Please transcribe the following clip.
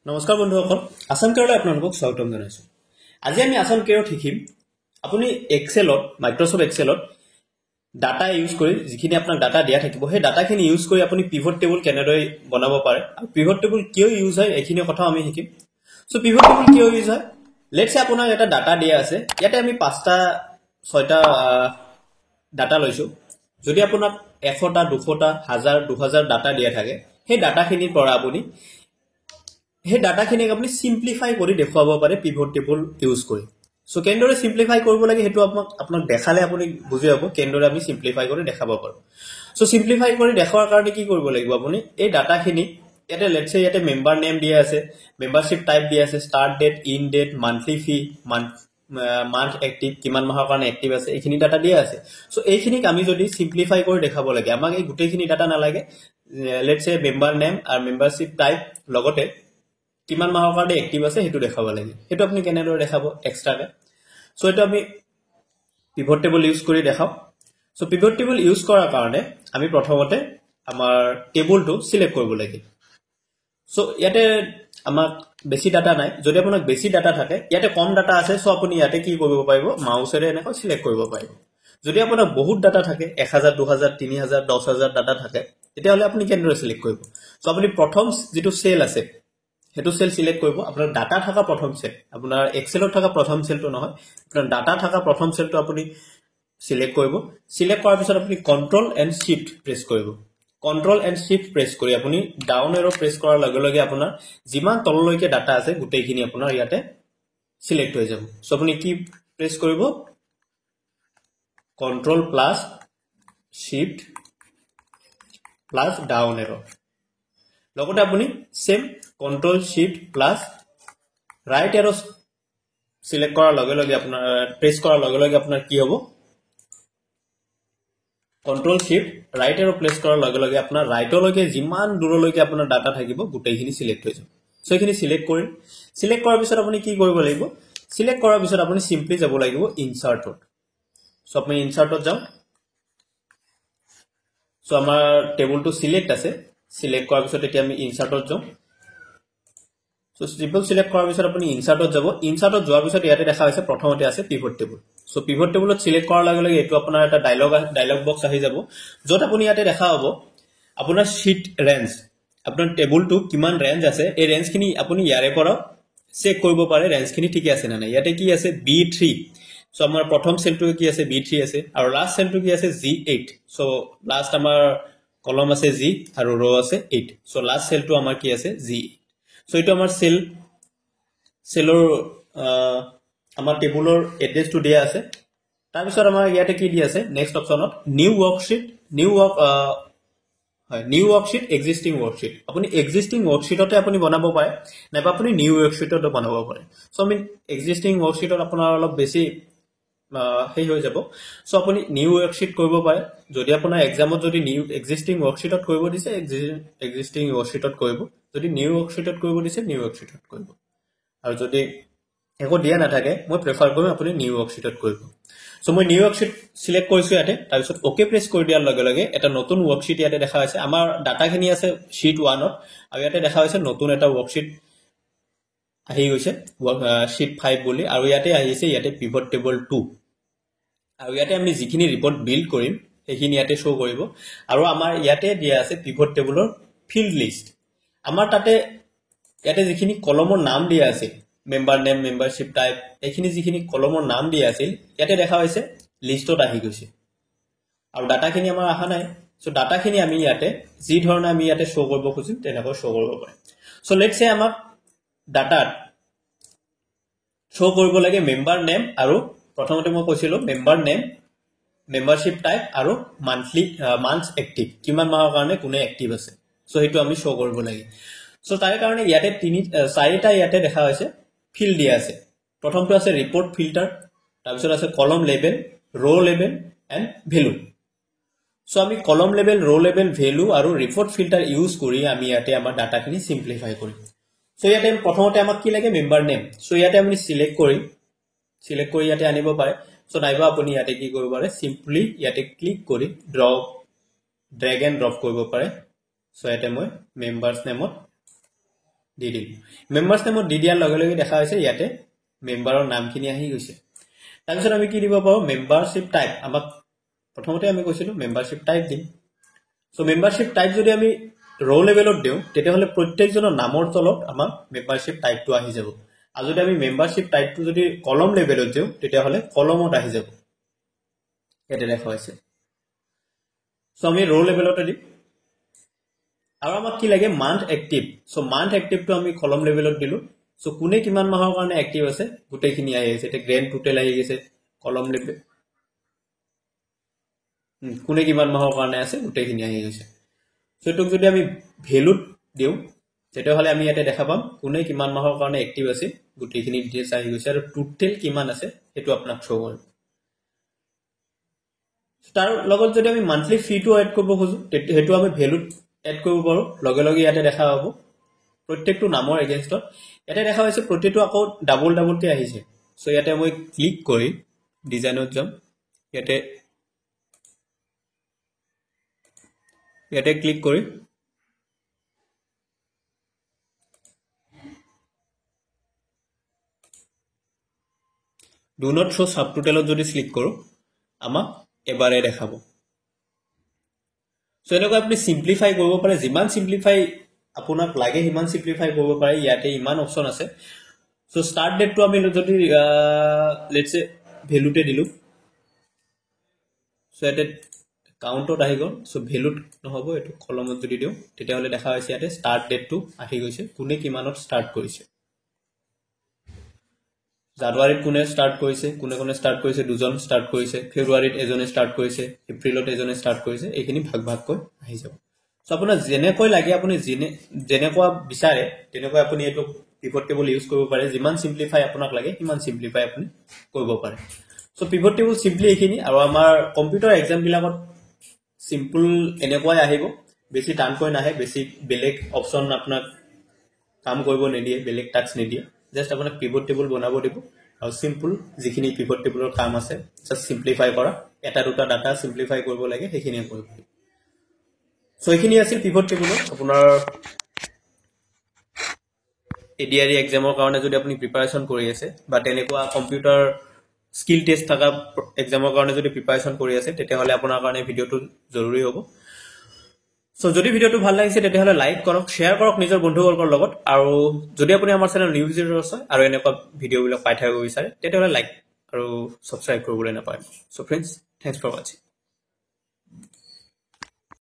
নমস্কাৰ বন্ধুসকল আসাম কেৰলৈ আপোনালোকক স্বাগতম জনাইছো আজি আমি আসাম কেৰত শিকিম আপুনি এক্সেলত মাইক্ৰসফট এক্সেলত ডাটা ইউজ কৰি যিখিনি আপোনাক ডাটা দিয়া থাকিব সেই ডাটাখিনি ইউজ কৰি আপুনি পিভট টেবুল কেনেদৰে বনাব পাৰে আৰু পিভট টেবুল কিয় ইউজ হয় এইখিনি কথা আমি শিকিম সো পিভট টেবুল কিয় ইউজ হয় লেটস সে আপোনাক এটা ডাটা দিয়া আছে ইয়াতে আমি 5টা 6টা ডাটা লৈছো যদি আপোনাক 100টা 200টা 1000 2000 ডাটা দিয়া থাকে সেই ডাটাখিনিৰ পৰা আপুনি हे डाटा खिनिक আপুনি সিম্পলিফাই কৰি দেখুৱাব পাৰে পিভট টেবুল ইউজ কৰি সো কেনেদৰে সিম্পলিফাই কৰিব লাগে হেতু আপোনাক দেখালে আপুনি বুজি পাব কেনেদৰে আমি সিম্পলিফাই কৰি দেখাব পাৰো সো সিম্পলিফাই কৰি দেখাৱাৰ কাৰণে কি কৰিব লাগিব আপুনি এই ডাটা খিনি ইয়াতে লেটস সে ইয়াতে মেম্বাৰ নেম দিয়া আছে মেম্বাৰশিপ টাইপ দিয়া আছে start date end date monthly fee month active কিমান মাহৰ কাৰণে এক্টিভ আছে এইখিনি ডাটা দিয়া আছে সো এইখিনিক আমি যদি সিম্পলিফাই কৰি দেখাব লাগে আমাক এই গুটেইখিনি ডাটা নালাগে লেটস সে মেম্বাৰ নেম আৰু মেম্বাৰশিপ টাইপ লগতে কিমান মাহৰ কাৰণে এক্টিভ আছে হেতু দেখাব লাগে হেতু আপুনি কেনেদৰে দেখাব এক্সট্ৰাকে সো এটো আমি পিভট টেবুল ইউজ কৰি দেখাও সো পিভট টেবুল ইউজ কৰাৰ কাৰণে আমি প্ৰথমতে আমাৰ টেবুলটো সিলেক্ট কৰিব লাগে সো ইয়াতে আমাক বেছি ডাটা নাই যদি আপোনাক বেছি ডাটা থাকে ইয়াতে কম ডাটা আছে সো আপুনি ইয়াতে কি কৰিব পাৰিব মাউসেৰে এনেকৈ সিলেক্ট কৰিব পাৰিব যদি আপোনাক বহুত ডাটা থাকে 1000 2000 3000 10000 ডাটা থাকে তেতিয়াহলে আপুনি কেনেদৰে সিলেক্ট কৰিব সো আপুনি প্ৰথম যেটো সেল আছে হেতু সেল সিলেক্ট কৰিব আপোনাৰ ডাটা থাকা প্ৰথম সেল আপোনাৰ এক্সেলত থাকা প্ৰথম সেলটো নহয় আপোনাৰ ডাটা থাকা প্ৰথম সেলটো আপুনি সিলেক্ট কৰিব সিলেক্ট কৰাৰ পিছত আপুনি কন্ট্ৰোল এন্ড শিফট প্ৰেছ কৰিব কন্ট্ৰোল এন্ড শিফট প্ৰেছ কৰি আপুনি ডাউন এৰো প্ৰেছ কৰাৰ লগে লগে আপোনাৰ যিমান তললৈকে ডাটা আছে গুটেইখিনি আপোনাৰ ইয়াতে সিলেক্ট হৈ যাব সো আপুনি কি প্ৰেছ কৰিব control plus shift plus down arrow লগতে আপুনি same control shift plus right arrow select কৰাৰ লগে লগে আপোনাৰ প্ৰেছ কৰাৰ লগে লগে আপোনাৰ কি হ'ব কন্ট্ৰোল শিফট ৰাইট এৰো প্ৰেছ কৰাৰ লগে লগে আপোনাৰ ৰাইটলৈকে যিমান দূৰলৈকে আপোনাৰ ডাটা থাকিব গুটেইখিনি সিলেক্ট হৈ যাব সো এইখিনি সিলেক্ট কৰিল সিলেক্ট কৰাৰ পিছত আপুনি কি কৰিব লাগিব সিলেক্ট কৰাৰ পিছত আপুনি সিম্পলি যাব লাগিব ইনসাৰ্টত সো আপুনি ইনসাৰ্টত যাওক সো আমাৰ টেবুলটো সিলেক্ট আছে সিলেক্ট কৰাৰ পিছত এতিয়া আমি ইনসাৰ্টত যাম সো ট্ৰিপল সিলেক্ট কৰাৰ পিছত আপুনি ইনসাৰ্টত যাব ইনসাৰ্টত যোৱাৰ পিছত ইয়াতে দেখা হৈছে প্ৰথমতে আছে পিভট টেবুল সো পিভট টেবুলত সিলেক্ট কৰাৰ লগে লগে এটো আপোনাৰ এটা ডায়লগ বক্স আহি যাব যত আপুনি ইয়াতে দেখা হ'ব আপোনাৰ শীট ৰেঞ্জ আপোনাৰ টেবুলটো কিমান ৰেঞ্জ আছে এই ৰেঞ্জখিনি আপুনি ইয়াৰে পৰা চেক কৰিব পাৰে ৰেঞ্জখিনি ঠিক আছে না নাই ইয়াতে কি আছে B3 সো আমাৰ প্ৰথম সেলটো কি আছে B3 আছে আৰু লাষ্ট সেলটো কি আছে G8 সো লাষ্ট আমাৰ কলম আছে G আৰু ৰ আছে 8 সো লাষ্ট সেলটো আমাৰ কি আছে G8 সো এটো আমাৰ সেলৰ আমাৰ টেবুলৰ এড্ৰেছটো দিয়া আছে তাৰ পিছত আমাৰ ইয়াতে কি দিয়া আছে নেক্সট অপচনত নিউ ওয়াৰ্কশীট নিউ ওয়াৰ্কশীট এক্সিস্টিং ওয়াৰ্কশীট আপুনি এক্সিস্টিং ওয়াৰ্কশীটতে আপুনি বনাব পাৰে নাইবা আপুনি নিউ ওয়াৰ্কশীটত বনাব পাৰে সো আমি এক্সিস্টিং ওয়াৰ্কশীটত আপোনাৰ অলপ বেছি হেই হৈ যাব সো আপুনি নিউ ওয়াৰ্কশীট কৰিব পাৰে যদি আপোনাৰ এক্সামত যদি নিউ এক্সিস্টিং ওয়াৰ্কশীটত কৰিব দিছে এক্সিস্টিং ওয়াৰ্কশীটত কৰিব যদি নিউ ওয়াৰ্কশীটত কৰিব দিছে নিউ ওয়াৰ্কশীটত কৰিব আৰু যদি একো দিয়া না থাকে মই প্ৰেফাৰ কৰিম আপুনি নিউ ওয়াৰ্কশীটত কৰিব সো মই নিউ ওয়াৰ্কশীট সিলেক্ট কৰিছো ইয়াতে তাৰ পিছত ওকে প্ৰেছ কৰি দিয়াৰ লগে লগে এটা নতুন ওয়াৰ্কশীট ইয়াতে দেখা হৈছে আমাৰ ডাটাখিনি আছে শীট 1 ত আৰু ইয়াতে দেখা হৈছে নতুন এটা ওয়াৰ্কশীট আহি গৈছে শীট 5 বুলি আৰু ইয়াতে আহিছে ইয়াতে পিভট টেবুল 2 আৰু ইয়াতে আমি যিখিনি ৰিপৰ্ট বিল্ড কৰিম সেইখিনি ইয়াতে শো কৰিব আৰু আমাৰ ইয়াতে দিয়া আছে পিভট টেবুলৰ ফিল্ড লিষ্ট আমাৰ তাতে ইয়াতে যিখিনি কলমৰ নাম দিয়া আছে মেম্বাৰ নেম মেম্বাৰশিপ টাইপ এইখিনি যিখিনি কলমৰ নাম দিয়া আছিল ইয়াতে দেখা হৈছে লিষ্টত আহি গৈছে আৰু ডাটাখিনি আমাৰ আহা নাই সো ডাটাখিনি আমি ইয়াতে যি ধৰণে আমি ইয়াতে শো কৰিব খুজিম তেনেকৈ শো কৰিব পাৰিম সো লেটস সে আমাক ডাটাত শো কৰিব লাগে মেম্বাৰ নেম আৰু প্ৰথমতে মই কৈছিলো মেম্বাৰ নেম মেম্বাৰশিপ টাইপ আৰু মান্থ এক্টিভ কিমান মাহৰ কাৰণে কোনে এক্টিভ আছে সো হেতু আমি শো কৰিব লাগে সো তাৰ কাৰণে ইয়াতে 4টা ইয়াতে দেখা হৈছে ফিল্ড দিয়া আছে প্ৰথমটো আছে ৰিপোৰ্ট ফিল্টাৰ তাৰ পিছত আছে কলম লেবেল ৰ লেবেল এন্ড ভ্যালু সো আমি কলম লেবেল ৰ লেবেল ভ্যালু আৰু ৰিপোৰ্ট ফিল্টাৰ ইউজ কৰি আমি ইয়াতে আমাৰ ডাটাখিনি সিম্পলিফাই কৰিম সো ইয়াতে প্ৰথমতে আমাক কি লাগে মেম্বাৰ নেম সো ইয়াতে আমি সিলেক্ট কৰি ইয়াতে আনিব পাৰে সো নাইবা আপুনি ইয়াতে কি কৰিব পাৰে সিম্পলি ইয়াতে ক্লিক কৰি ড্ৰেগ এন্ড ড্ৰপ কৰিব পাৰে সো ইয়াতে মই মেম্বাৰস নেমত দি দিলোঁ মেম্বাৰ্ছ নেমত দি দিয়াৰ লগে লগে দেখা হৈছে ইয়াতে মেম্বাৰৰ নামখিনি আহি গৈছে তাৰপিছত আমি কি দিব পাৰোঁ মেম্বাৰশ্বিপ টাইপ আমাক প্ৰথমতে আমি কৈছিলোঁ মেম্বাৰশ্বিপ টাইপ দিম চ' মেম্বাৰশ্বিপ টাইপ যদি আমি ৰ' লেভেলত দিওঁ তেতিয়াহ'লে প্ৰত্যেকজনৰ নামৰ তলত আমাৰ মেম্বাৰশ্বিপ টাইপটো আহি যাব আৰু যদি আমি মেম্বাৰশ্বিপ টাইপটো যদি কলম লেভেলত দিওঁ তেতিয়াহ'লে কলমত আহি যাব ইয়াতে দেখা হৈছে চ' আমি ৰ' লেভেলতে দিম আৰু আমাক কি লাগে মান্থ এক্টিভ চ' মান্থ এক্টিভটো আমি কলম লেভেলত দিলোঁ চ' কোনে কিমান মাহৰ কাৰণে এক্টিভ আছে গোটেইখিনি আহি আছে এতিয়া গ্ৰেণ্ড টোটেল আহি গৈছে কলম লেভেল কোনে কিমান মাহৰ কাৰণে আছে গোটেইখিনি আহি গৈছে চ' এইটোক যদি আমি ভেলুত দিওঁ তেতিয়াহ'লে আমি ইয়াতে দেখা পাম কোনে কিমান মাহৰ কাৰণে এক্টিভ আছে গোটেইখিনি ডিটেইলছ আহি গৈছে আৰু টোটেল কিমান আছে সেইটো আপোনাক শ্ব' কৰিব তাৰ লগত যদি আমি মান্থলি ফিটো এড কৰিব খোজোঁ সেইটো আমি ভেলুত এড কৰিব পাৰোঁ লগে লগে ইয়াতে দেখা পাব প্ৰত্যেকটো নামৰ এগেইনষ্টত ইয়াতে দেখা হৈছে প্ৰতিটো আকৌ ডাবল ডাবলকৈ আহিছে চ' ইয়াতে মই ক্লিক কৰি ডিজাইনত যাম ইয়াতে ক্লিক কৰি ডু নট শ্ব' ছাব টোটেলত যদি ক্লিক কৰোঁ আমাক এবাৰে দেখাব চ' এনেকৈ আপুনি চিম্প্লিফাই কৰিব পাৰে যিমান চিম্প্লিফাই আপোনাক লাগে সিমান চিম্প্লিফাই কৰিব পাৰে ইয়াতে ইমান অপশ্যন আছে চ' ষ্টাৰ্ট ডেটটো আমি যদি লেটছে ভেলুতে দিলোঁ চ' ইয়াতে কাউণ্টত আহি গ'ল চ' ভেলুত নহ'ব এইটো কলমত যদি দিওঁ তেতিয়াহ'লে দেখা হৈছে ইয়াতে ষ্টাৰ্ট ডেটটো আহি গৈছে কোনে কিমানত ষ্টাৰ্ট কৰিছে জানুৱাৰীত কোনে ষ্টাৰ্ট কৰিছে কোনে ষ্টাৰ্ট কৰিছে দুজন ষ্টাৰ্ট কৰিছে ফেব্ৰুৱাৰীত এজনে ষ্টাৰ্ট কৰিছে এপ্ৰিলত এজনে ষ্টাৰ্ট কৰিছে এইখিনি ভাগ ভাগকৈ আহি যাব চ' আপোনাৰ যেনেকৈ লাগে আপুনি যেনেকুৱা বিচাৰে তেনেকৈ আপুনি এইটো পিভট টেবুল ইউজ কৰিব পাৰে যিমান চিম্প্লিফাই আপোনাক লাগে সিমান চিম্প্লিফাই আপুনি কৰিব পাৰে চ' পিভট টেবুল চিম্পলি এইখিনি আৰু আমাৰ কম্পিউটাৰ এক্সামবিলাকত চিম্পল এনেকুৱাই আহিব বেছি টানকৈ নাহে বেছি বেলেগ অপশ্যন আপোনাক কাম কৰিব নিদিয়ে বেলেগ টাস্ক নিদিয়ে জাষ্ট আপোনাক পিভট টেবুল বনাব দিব আৰু চিম্পল যিখিনি পিভট টেবুলৰ কাম আছে জাষ্ট চিম্প্লিফাই কৰা এটা দুটা ডাটা চিম্প্লিফাই কৰিব লাগে সেইখিনিয়ে কৰিব লাগিব চ' এইখিনি আছিল পিভট টেবুলত আপোনাৰ এডিআৰই এক্সামৰ কাৰণে যদি আপুনি প্ৰিপাৰেশ্যন কৰি আছে বা তেনেকুৱা কম্পিউটাৰ স্কিল টেষ্ট থকা এক্সামৰ কাৰণে যদি প্ৰিপাৰেশ্যন কৰি আছে তেতিয়াহ'লে আপোনাৰ কাৰণে ভিডিঅ'টো জৰুৰী হ'ব চ' যদি ভিডিঅ'টো ভাল লাগিছে তেতিয়াহ'লে লাইক কৰক শ্বেয়াৰ কৰক নিজৰ বন্ধুবৰ্গৰ লগত আৰু যদি আপুনি আমাৰ চেনেল নিউ ভিজিটৰ আছে আৰু এনেকুৱা ভিডিঅ'বিলাক পাই থাকিব বিচাৰে তেতিয়াহ'লে লাইক আৰু ছাবস্ক্ৰাইব কৰিবলৈ নাপায় চ' ফ্ৰেণ্ডছ থেংকছ ফৰ ৱাচিং